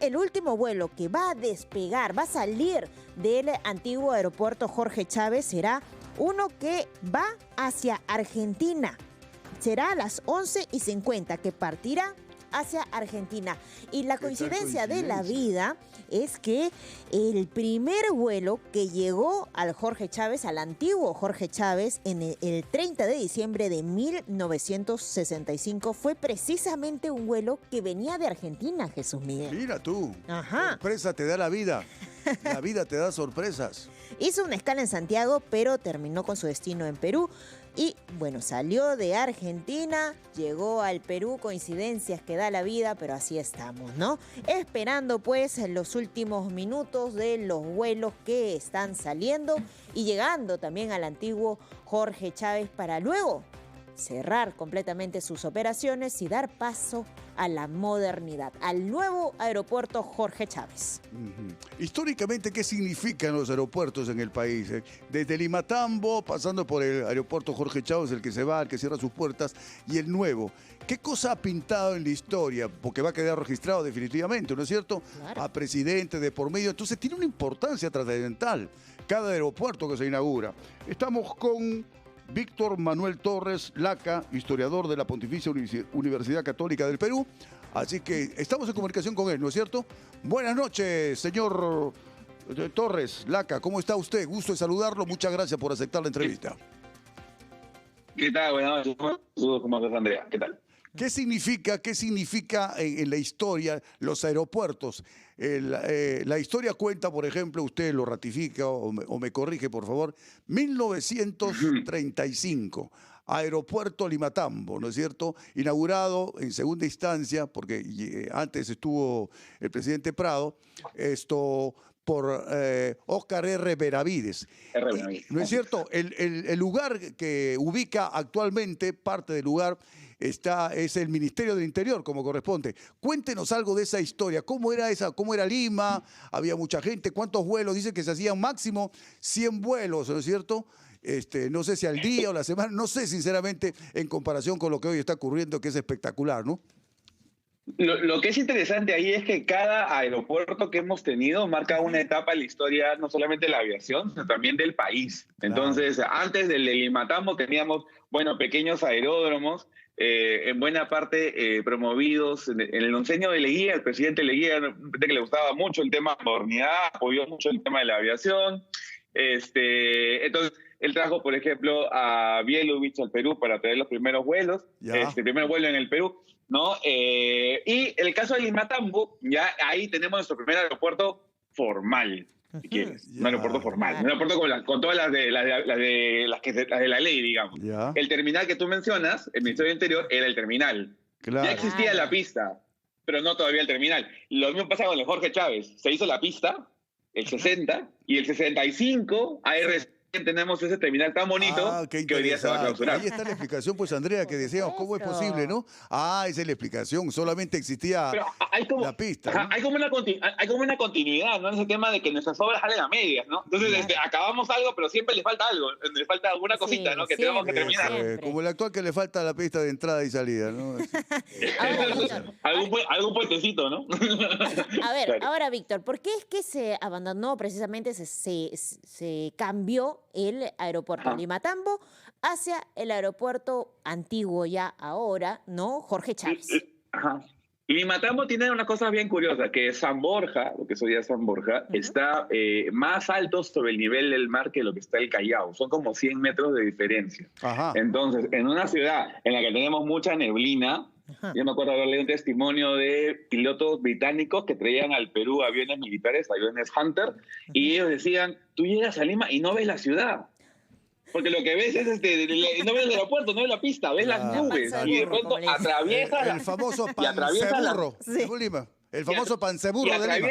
el último vuelo que va a despegar, va a salir del antiguo aeropuerto Jorge Chávez, será uno que va hacia Argentina. Será a las 11:50 que partirá hacia Argentina. Y la coincidencia de la vida es que el primer vuelo que llegó al Jorge Chávez, al antiguo Jorge Chávez, en el 30 de diciembre de 1965, fue precisamente un vuelo que venía de Argentina, Jesús Miguel. Mira tú, Ajá. sorpresa te da la vida. La vida te da sorpresas. Hizo una escala en Santiago, pero terminó con su destino en Perú. Y bueno, salió de Argentina, llegó al Perú, coincidencias que da la vida, pero así estamos, ¿no? Esperando pues los últimos minutos de los vuelos que están saliendo y llegando también al antiguo Jorge Chávez para luego cerrar completamente sus operaciones y dar paso a la modernidad, al nuevo aeropuerto Jorge Chávez. Históricamente, ¿qué significan los aeropuertos en el país? Desde Limatambo, pasando por el aeropuerto Jorge Chávez, el que se va, el que cierra sus puertas, y el nuevo. ¿Qué cosa ha pintado en la historia? Porque va a quedar registrado definitivamente, ¿no es cierto? Claro. A presidente de por medio. Entonces tiene una importancia trascendental cada aeropuerto que se inaugura. Estamos con Víctor Manuel Torres Laca, historiador de la Pontificia Universidad Católica del Perú. Así que estamos en comunicación con él, ¿no es cierto? Buenas noches, señor Torres Laca. ¿Cómo está usted? Gusto de saludarlo. Muchas gracias por aceptar la entrevista. ¿Qué tal? Buenas noches. ¿Cómo estás, Andrea? ¿Qué tal? ¿Qué significa en la historia los aeropuertos? La historia cuenta, por ejemplo, usted lo ratifica o me corrige, por favor, 1935, Aeropuerto Limatambo, ¿no es cierto? Inaugurado en segunda instancia, porque antes estuvo el presidente Prado, por Óscar R. Benavides. ¿No es cierto? El lugar que ubica actualmente, parte del lugar, es el Ministerio del Interior, como corresponde. Cuéntenos algo de esa historia. ¿Cómo era Lima? ¿Había mucha gente? ¿Cuántos vuelos? Dice que se hacían máximo 100 vuelos, ¿no es cierto? No sé si al día o la semana, no sé sinceramente en comparación con lo que hoy está ocurriendo, que es espectacular, ¿no? Lo que es interesante ahí es que cada aeropuerto que hemos tenido marca una etapa en la historia, no solamente de la aviación, sino también del país. Entonces, antes del Limatambo teníamos, pequeños aeródromos, en buena parte promovidos en el oncenio de Leguía. El presidente Leguía, que le gustaba mucho el tema de modernidad, apoyó mucho el tema de la aviación. Entonces, él trajo, por ejemplo, a Bielovich al Perú para traer los primeros vuelos, el primer vuelo en el Perú, ¿no? Y el caso de Limatambo, ya ahí tenemos nuestro primer aeropuerto formal, si quieres. Un aeropuerto formal, un aeropuerto con todas las de la ley, digamos. El terminal que tú mencionas, el Ministerio del Interior, era el terminal. Ya existía la pista, pero no todavía el terminal. Lo mismo pasa con el Jorge Chávez. Se hizo la pista, el 60, y el 65, tenemos ese terminal tan bonito que hoy día se va a clausurar. Ahí está la explicación, pues, Andrea, que decíamos, ¿cómo es posible, no? Esa es la explicación, solamente existía la pista, ¿no? Hay como una continuidad, ¿no? En ese tema de que nuestras obras salen a medias, ¿no? Entonces, acabamos algo, pero siempre le falta algo, le falta alguna cosita, ¿no? Que tenemos que terminar. Como el actual que le falta la pista de entrada y salida, ¿no? algún puentecito, ¿no? A ver, ahora, Víctor, ¿por qué es que se abandonó, precisamente se cambió el aeropuerto Limatambo hacia el aeropuerto antiguo ya ahora, ¿no? Jorge Chávez? Limatambo tiene unas cosas bien curiosas, que San Borja, lo que es hoy día San Borja, está más alto sobre el nivel del mar que lo que está el Callao. Son como 100 metros de diferencia. Entonces, en una ciudad en la que tenemos mucha neblina, yo me acuerdo haber leído un testimonio de pilotos británicos que traían al Perú aviones militares, aviones Hunter, y ellos decían, tú llegas a Lima y no ves la ciudad. Porque lo que ves es, no ves el aeropuerto, no ves la pista, ves las nubes. Y de pronto atraviesas... El famoso panceburro de Lima. El famoso panceburro de Lima.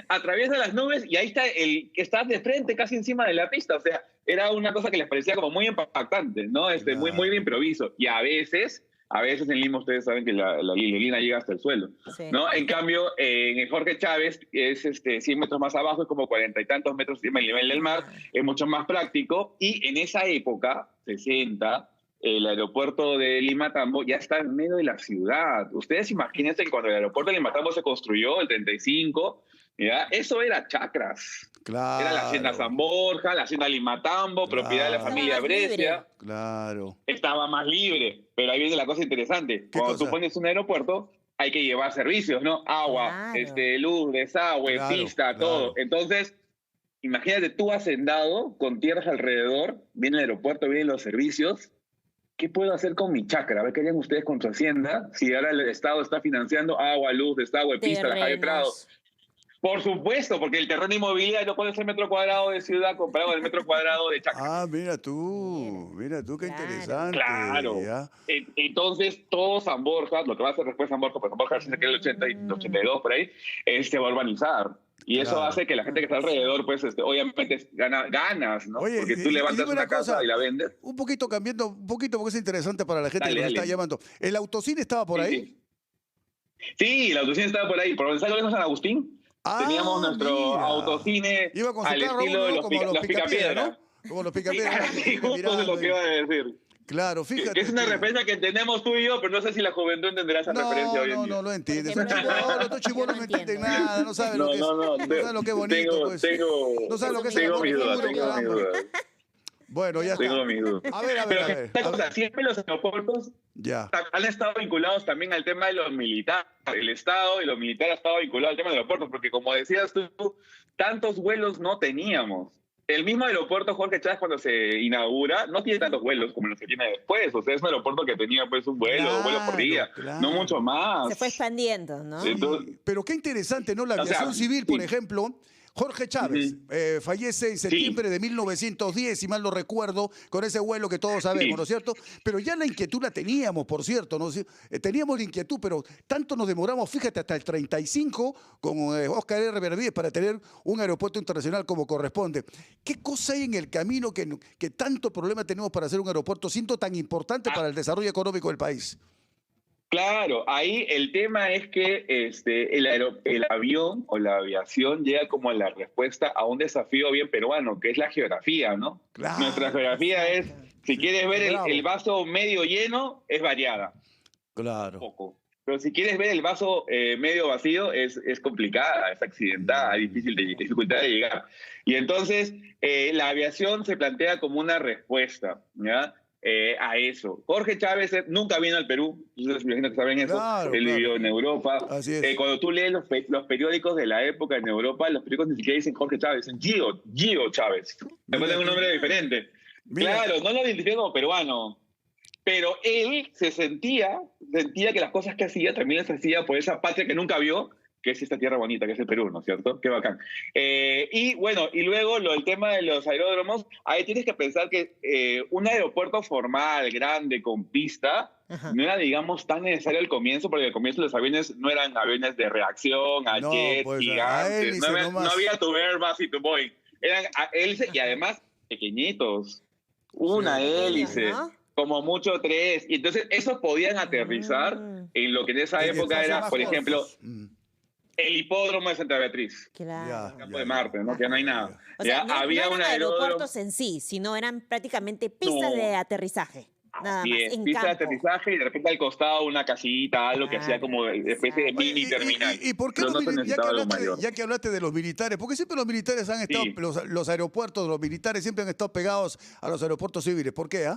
Atraviesas las nubes y ahí está que estás de frente, casi encima de la pista. O sea, era una cosa que les parecía como muy impactante, ¿no? Muy de improviso. Y a veces en Lima ustedes saben que la neblina llega hasta el suelo, ¿no? En cambio, en el Jorge Chávez es 100 metros más abajo, es como 40 y tantos metros encima del nivel del mar, es mucho más práctico. Y en esa época, 60, el aeropuerto de Lima Tambo ya está en medio de la ciudad. Ustedes imagínense que cuando el aeropuerto de Lima Tambo se construyó, el 35, ¿ya? Eso era chacras. Claro. Era la hacienda San Borja, la hacienda Lima Tambo, propiedad de la Claro. familia Estaba más libre. Brescia. Claro. Estaba más libre, pero ahí viene la cosa interesante. ¿Qué Cuando cosa? tú pones un aeropuerto, hay que llevar servicios, ¿no? Agua, Claro. luz, desagüe, Claro, pista, claro. todo. Entonces, imagínate tú hacendado, con tierras alrededor, viene el aeropuerto, vienen los servicios. ¿Qué puedo hacer con mi chacra? A ver qué harían ustedes con su hacienda si ahora el Estado está financiando agua, luz, desagüe, pista, la calle Prado. Terrenos. Por supuesto, porque el terreno inmobiliario, ¿cuál es el metro cuadrado de ciudad comparado con el metro cuadrado de chacra? Ah, mira tú, qué Claro. interesante. Claro. ¿ya? Entonces, todo San Borja, lo que va a hacer después San Borja, pues San Borja se queda el 80 y 82 por ahí, se va a urbanizar. Y eso Claro. hace que la gente que está alrededor, pues, obviamente, ganas, ¿no? Oye, porque tú y levantas dime una una casa cosa, y la vendes. Un poquito cambiando, un poquito porque es interesante para la gente Dale, que nos dale. está llamando. ¿El autocine estaba por ahí? Sí. Sí, la autocine estaba por ahí. Por donde sale San Agustín, Ah, teníamos nuestro mira. autocine Iba con su al carro estilo uno, de los, como los las picapiedra, picapiedras. ¿no? Como los Sí, picapiedras. sí, justo es lo que iba a decir. Claro, fíjate. Que es una tú. referencia que entendemos tú y yo, pero no sé si la juventud entenderá esa referencia hoy en día. No lo entiendes. Por Son ejemplo, chibolos, estos yo chibolos no no entienden entiendo. nada, no saben lo que es. No saben lo que es bonito, pues. No saben lo que es el tengo amor mis dudas, puro, tengo mis caramba. dudas. Bueno, ya está. Tengo mis dudas. A ver, Pero a ver. esta A cosa, ver. siempre los aeropuertos Ya. han estado vinculados también al tema de los militares. El Estado y los militares han estado vinculados al tema de los aeropuertos, porque como decías tú, tantos vuelos no teníamos. El mismo aeropuerto Jorge Chávez, cuando se inaugura, no tiene tantos vuelos como los que tiene después. O sea, es un aeropuerto que tenía pues un vuelo, dos vuelos por día, Claro. no mucho más. Se fue expandiendo, ¿no? Sí. Entonces- Sí, pero qué interesante, ¿no? La O sea, aviación civil, por sí. ejemplo. Jorge Chávez fallece en septiembre de 1910, si mal no recuerdo, con ese vuelo que todos sabemos, Sí. ¿no es cierto? Pero ya la inquietud la teníamos, por cierto, ¿no? Teníamos la inquietud, pero tanto nos demoramos, fíjate, hasta el 35 con Oscar R. Benavides para tener un aeropuerto internacional como corresponde. ¿Qué cosa hay en el camino que tanto problema tenemos para hacer un aeropuerto, siendo tan importante para el desarrollo económico del país? Claro, ahí el tema es que el avión o la aviación llega como la respuesta a un desafío bien peruano, que es la geografía, ¿no? Claro. Nuestra geografía es, si quieres ver Bravo. el vaso medio lleno, es variada, Claro. poco. Pero si quieres ver el vaso medio vacío, es complicada, es accidentada, dificultad de llegar. Y entonces la aviación se plantea como una respuesta, ¿ya? A eso. Jorge Chávez nunca vino al Perú, ustedes me imagino que saben eso, Claro, él claro. vivió en Europa. Así es. Cuando tú lees los periódicos de la época en Europa, los periódicos ni siquiera dicen Jorge Chávez, dicen Gio Chávez. Le Mira ponen un tú. nombre diferente. Mira. Claro, no lo identifican como peruano. Pero él sentía que las cosas que hacía también las hacía por esa patria que nunca vio, que es esta tierra bonita, que es el Perú, ¿no es cierto? Qué bacán. Y bueno, y luego el tema de los aeródromos, ahí tienes que pensar que un aeropuerto formal, grande, con pista, Ajá. no era, digamos, tan necesario al comienzo, porque al comienzo los aviones no eran aviones de reacción, a No, jets pues, a gigantes, hélice no nomás. había tu Airbus y tu Boeing, eran hélices y además pequeñitos, una Sí. hélice. ¿No? Como mucho 3. Y entonces esos podían aterrizar en lo que en esa En época espacios era, más por cortos. ejemplo, Mm. el hipódromo de Santa Beatriz, Claro. campo de Marte, ¿no? Que ya no hay nada. O sea, Ya no, había no un eran aeródromo. aeropuertos en sí, sino eran prácticamente pistas No. de aterrizaje. Nada más, Bien, en pista de campo. aterrizaje y de repente al costado una casita, algo que hacía como especie de Exacto. mini terminal. ¿Y por qué Pero los no se ya, que necesitaba algo hablaste, mayor. ya que hablaste de los militares? Porque siempre los militares han estado, Sí. los aeropuertos, los militares siempre han estado pegados a los aeropuertos civiles. ¿Por qué?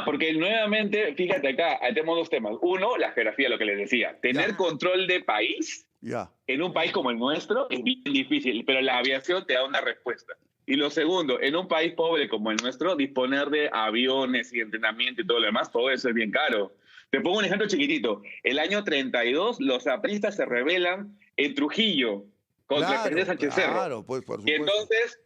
Porque nuevamente, fíjate acá, tenemos dos temas. Uno, la geografía, lo que les decía. Tener Ya. control de país Ya. en un país como el nuestro es bien difícil, pero la aviación te da una respuesta. Y lo segundo, en un país pobre como el nuestro, disponer de aviones y entrenamiento y todo lo demás, todo eso es bien caro. Te pongo un ejemplo chiquitito. El año 32, los apristas se rebelan en Trujillo contra el presidente Sánchez Cerro. Claro, pues por Y supuesto. entonces,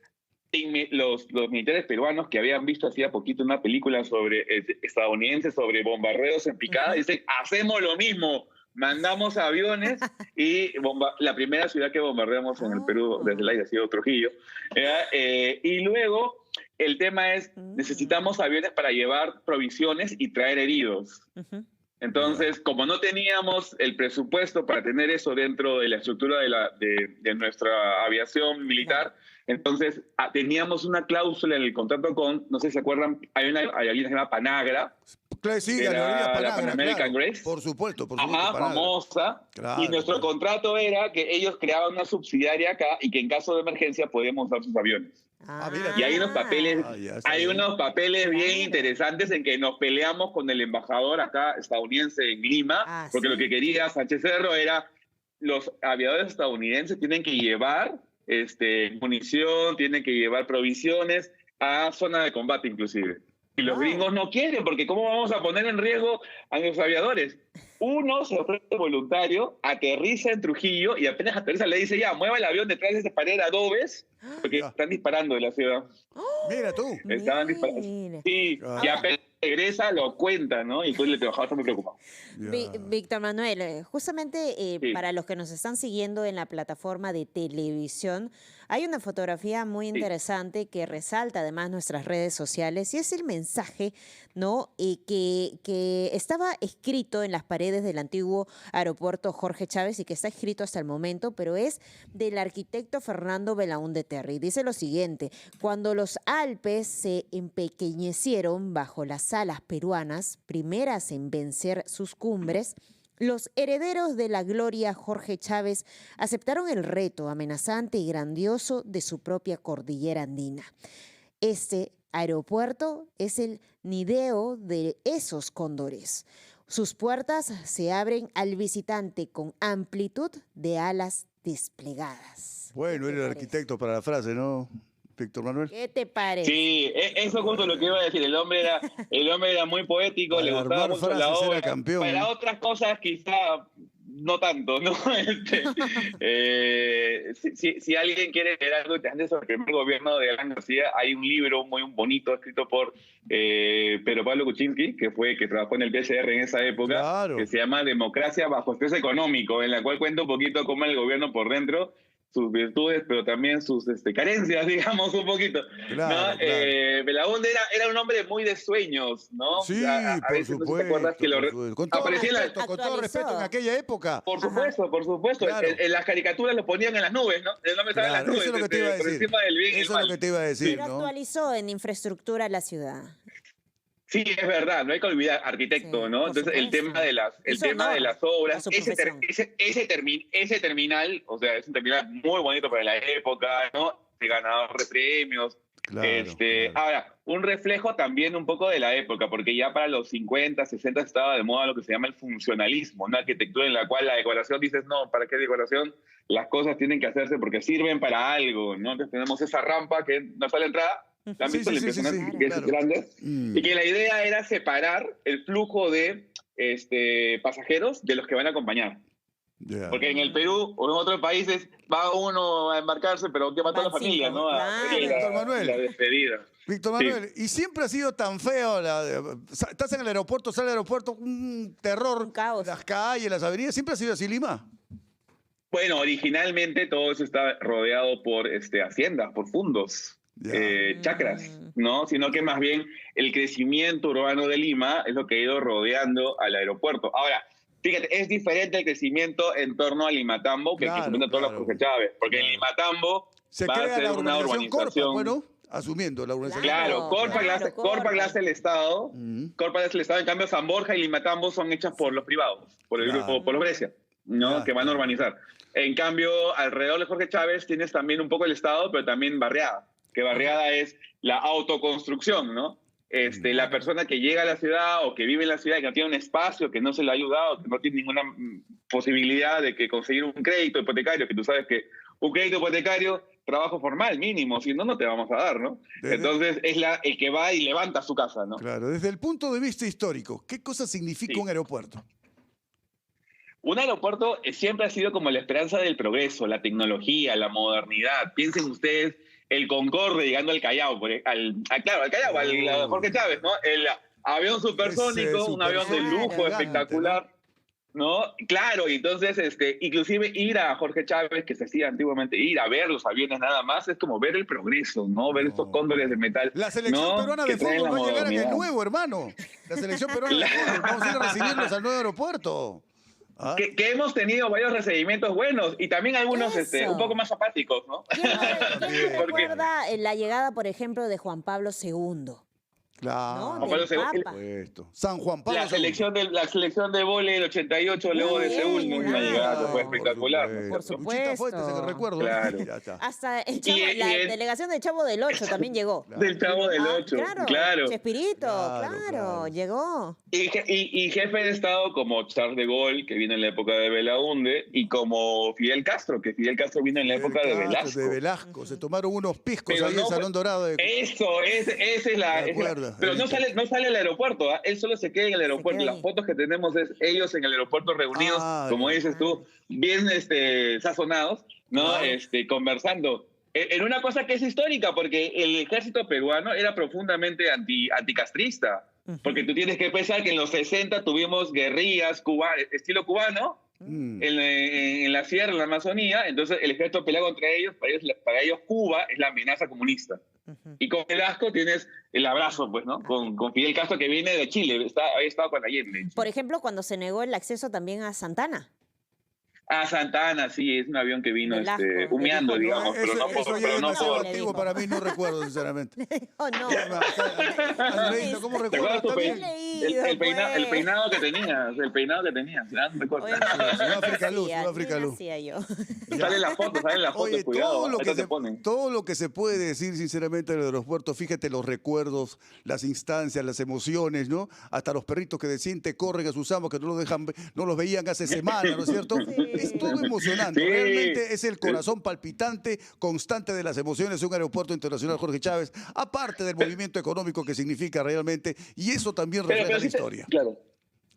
los militares peruanos que habían visto hacía poquito una película sobre estadounidenses sobre bombardeos en picada, dicen, hacemos lo mismo, mandamos aviones y la primera ciudad que bombardeamos en el Perú desde el aire ha sido Trujillo. Y luego el tema es, necesitamos aviones para llevar provisiones y traer heridos. Ujú. Entonces, como no teníamos el presupuesto para tener eso dentro de la estructura de nuestra aviación militar, entonces teníamos una cláusula en el contrato con, no sé si se acuerdan, hay una aerolínea que se llama Panagra, Sí, que la era la Pan American claro. Grace. Por supuesto, Ajá, Panagra. famosa. Claro, Y nuestro claro. contrato era que ellos creaban una subsidiaria acá y que en caso de emergencia podíamos usar sus aviones. mira tú. Y hay unos papeles, Ya está hay bien. unos papeles bien Claro. interesantes en que nos peleamos con el embajador acá estadounidense en Lima, porque ¿sí? lo que quería Sánchez Cerro era los aviadores estadounidenses tienen que llevar munición, tienen que llevar provisiones a zona de combate inclusive. Y los gringos no quieren, porque ¿cómo vamos a poner en riesgo a los aviadores? Uno se ofrece voluntario, aterriza en Trujillo y apenas aterriza le dice, ya, mueva el avión detrás de esa pared de adobes, porque Ya. están disparando de la ciudad. Mira tú. Estaban disparando. Mira. Sí, y apenas regresa, lo cuenta, ¿no? Y entonces el trabajador está muy preocupado. Ya. Víctor Manuel, justamente Sí. para los que nos están siguiendo en la plataforma de televisión, hay una fotografía muy interesante que resalta además nuestras redes sociales y es el mensaje, ¿no? Que estaba escrito en las paredes del antiguo aeropuerto Jorge Chávez y que está escrito hasta el momento, pero es del arquitecto Fernando Belaúnde Terry. Dice lo siguiente: cuando los Alpes se empequeñecieron bajo las alas peruanas, primeras en vencer sus cumbres, los herederos de la gloria Jorge Chávez aceptaron el reto amenazante y grandioso de su propia cordillera andina. Este aeropuerto es el nideo de esos cóndores. Sus puertas se abren al visitante con amplitud de alas desplegadas. Bueno, ¿Qué te era el parece? arquitecto para la frase, ¿no, Víctor Manuel? ¿Qué te parece? Sí, eso es justo lo que iba a decir. El hombre era muy poético, Para le gustaba armar mucho la frases era obra. campeón. Para otras cosas quizá no tanto, ¿no? Si alguien quiere leer algo interesante sobre el primer gobierno de Alan García, hay un libro muy bonito escrito por Pedro Pablo Kuczynski, que trabajó en el PCR en esa época, Claro. que se llama Democracia bajo estrés económico, en la cual cuenta un poquito cómo era el gobierno por dentro, sus virtudes, pero también sus carencias, digamos, un poquito. Claro, ¿no? claro. Belaúnde era un hombre muy de sueños, ¿no? Sí, A por veces, no sé si te supuesto, acuerdas que por supuesto. Con todo aparecía en la- respeto, con todo Actualizó. respeto en aquella época. por supuesto, por supuesto. Claro. En las caricaturas lo ponían en las nubes, ¿no? El nombre estaba en las Claro, nubes, eso es lo que te iba a por decir. encima del bien y el Eso es lo mal. que te iba a decir, Pero ¿no? actualizó en infraestructura la ciudad. Sí, es verdad, no hay que olvidar, arquitecto, Sí, ¿no? por Entonces, el supuesto. tema de las, el Hizo tema de honor las a obras, su ese profesión. terminal, o sea, es un terminal muy bonito para la época, ¿no? De ganador de premios. Claro, claro. Ahora, un reflejo también un poco de la época, porque ya para los 50, 60 estaba de moda lo que se llama el funcionalismo, una arquitectura en la cual la decoración dices, no, ¿para qué decoración? Las cosas tienen que hacerse porque sirven para algo, ¿no? Entonces tenemos esa rampa que no está a la entrada, ¿la han Sí, visto? sí, El sí, sí, impresionante sí, que claro. es grande. Mm. Y que la idea era separar el flujo de pasajeros de los que van a acompañar. Ya. Porque en el Perú o en otros países va uno a embarcarse, pero lleva a toda la Van familia, cinco, ¿no? claro. Víctor Manuel. La despedida. Víctor Manuel, y siempre ha sido tan feo, estás en el aeropuerto, sale del aeropuerto, un terror, Un caos. las calles, las avenidas, siempre ha sido así Lima. Bueno, originalmente todo eso está rodeado por haciendas, por fundos, Ya. chacras, ¿no? Sino que más bien el crecimiento urbano de Lima es lo que ha ido rodeando al aeropuerto. Ahora, fíjate, es diferente el crecimiento en torno a Limatambo que el Claro, crecimiento en torno claro. a Jorge Chávez, porque en Claro. Limatambo Se va a crea ser la una urbanización Corpa, urbanización. bueno, asumiendo la urbanización. Claro, Corpa la hace el Estado, Ujú. Corpa la hace el Estado, en cambio San Borja y Limatambo son hechas por los privados, por el Claro. grupo, por los Brescia, ¿no? Ya, Que van a claro. urbanizar. En cambio, alrededor de Jorge Chávez tienes también un poco el Estado, pero también barriada, que barriada es la autoconstrucción, ¿no? La persona que llega a la ciudad o que vive en la ciudad y que no tiene un espacio, que no se le ha ayudado, que no tiene ninguna posibilidad de que conseguir un crédito hipotecario, que tú sabes que un crédito hipotecario, trabajo formal mínimo, si no, no te vamos a dar, ¿no? Desde- Entonces es el que va y levanta su casa, ¿no? Claro, desde el punto de vista histórico, ¿qué cosa significa Sí. un aeropuerto? Un aeropuerto siempre ha sido como la esperanza del progreso, la tecnología, la modernidad. Piensen ustedes el Concorde llegando al Callao, al Callao, a Jorge Chávez, ¿no? El avión supersónico, un avión de lujo gigante, espectacular, ¿no? Claro, y entonces, inclusive ir a Jorge Chávez, que se hacía antiguamente, ir a ver los aviones nada más, es como ver el progreso, ¿no? Ver estos cóndores de metal. La selección ¿no? peruana que de traen fútbol la va a llegar en el modernidad. nuevo, hermano. La selección peruana de fútbol. Vamos a ir a recibirlos al nuevo aeropuerto. ¿Ah? Que hemos tenido varios recibimientos buenos y también algunos Eso. un poco más apáticos, ¿no? ¿Quién no Porque- recuerda la llegada, por ejemplo, de Juan Pablo II? Claro. ¿No? Juan Pablo Del II. Papa. Supuesto. San Juan Pablo La selección de vóley del 88 luego de Bien, Seúl, ¿no? Una claro. llegada que fue espectacular. ¿no? Por Luchita supuesto. Fuentes, se que recuerdo. Claro. Ya está. Hasta el Chavo, Y- la y- delegación del Chavo del 8 también llegó. Del Chavo del 8, claro. Chespirito, Claro, claro, claro. llegó. Y jefe de Estado como Charles de Gaulle, que vino en la época de Belaúnde, y como Fidel Castro, que Fidel Castro vino en la época de Castro, Velasco. de Velasco. Se tomaron unos piscos Pero ahí en no Salón fue- Dorado. De... Eso, esa es la... Me es la- acuerdo, pero no ahorita. sale al aeropuerto, ¿ah? Él solo se queda en el aeropuerto. queda Las ahí. fotos que tenemos es ellos en el aeropuerto reunidos, Ah, como ya. dices tú, bien sazonados, ¿no? Claro. Conversando. En una cosa que es histórica, porque el ejército peruano era profundamente anticastrista. Porque tú tienes que pensar que en los 60 tuvimos guerrillas estilo cubano, Mm. en la sierra, en la Amazonía. Entonces el ejército pelea contra ellos. Para ellos Cuba es la amenaza comunista. Y con Velasco tienes el abrazo, pues, ¿no? Con Fidel Castro, que viene de Chile, había estado con Allende. Por ejemplo, cuando se negó el acceso también a Santana. Santa Ana, sí, es un avión que vino Velasco. humeando, No, digamos, pero Eso, no por... eso ya pero es no demasiado por- le antiguo dijo. para mí, no recuerdo, sinceramente. Oh, no. Andreina, ¿cómo ¿Te recuerdo? acuerdas tu Está bien. leído, el pues. peinado que tenías? El peinado que tenías, ¿ah? No me Oye, corta. Sudáfrica Luz, nacía, Sudáfrica ni Luz. nacía yo. Salen las fotos, Oye, cuidado. Ahí te ponen. todo lo que se puede decir sinceramente del aeropuerto, fíjate los recuerdos, las instancias, las emociones, ¿no? Hasta los perritos que de siente corren a sus amos que no los dejan, no los veían hace semanas, ¿no es cierto? Sí. Es todo emocionante, Sí. realmente es el corazón palpitante, constante de las emociones de un aeropuerto internacional Jorge Chávez, aparte del movimiento económico que significa realmente, y eso también refleja la sí historia. claro.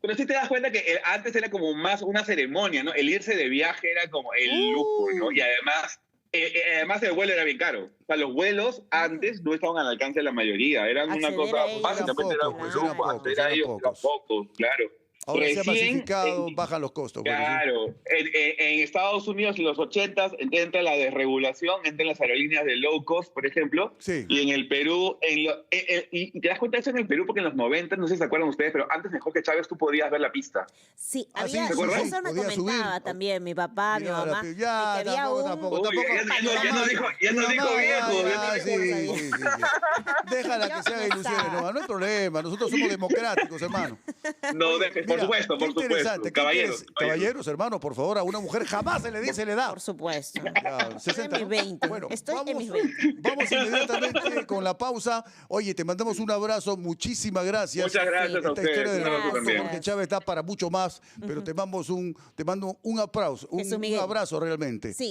Pero sí te das cuenta que antes era como más una ceremonia, ¿no? El irse de viaje era como el lujo, ¿no? Y además el vuelo era bien caro. O sea, los vuelos antes no estaban al alcance de la mayoría. Eran una Acceder cosa, a ellos. básicamente Eran era pocos, un eran lujo. pocos, Acceder a eran ellos eran pocos. pocos, claro. Ahora se ha Recién masificado, bajan los costos. bueno, sí. Claro, en Estados Unidos en los 80s entra la desregulación, entran las aerolíneas de low cost, por ejemplo, Sí. y en el Perú, y te das cuenta de eso en el Perú porque en los 90, no sé si se acuerdan ustedes, pero antes de Jorge Chávez tú podías ver la pista. Sí, Ah, sí, había, ¿te acuerdas? eso me Podía comentaba subir. también mi papá, mi Mira, mamá, ya, de que había tampoco, Uy, tampoco. ya no dijo Mi viejo, mamá, ya no sí, dijo viejo. sí, sí. Déjala que se haga ilusiones, no hay problema. Nosotros somos democráticos, hermano. No, Oye, por mira, supuesto, qué por supuesto. interesante, qué Caballeros, caballeros, hermano, por favor, a una mujer jamás se le dice la edad. por supuesto. Claro, Estoy 60, en mis 20. Bueno, Estoy vamos, en mis 20. vamos inmediatamente con la pausa. Oye, te mandamos un abrazo, muchísimas gracias. Muchas gracias a Esta ustedes. historia del Un abrazo aeropuerto también. Jorge Chávez da para mucho más, pero te mando un aplauso, Jesús un Miguel. abrazo realmente. Sí,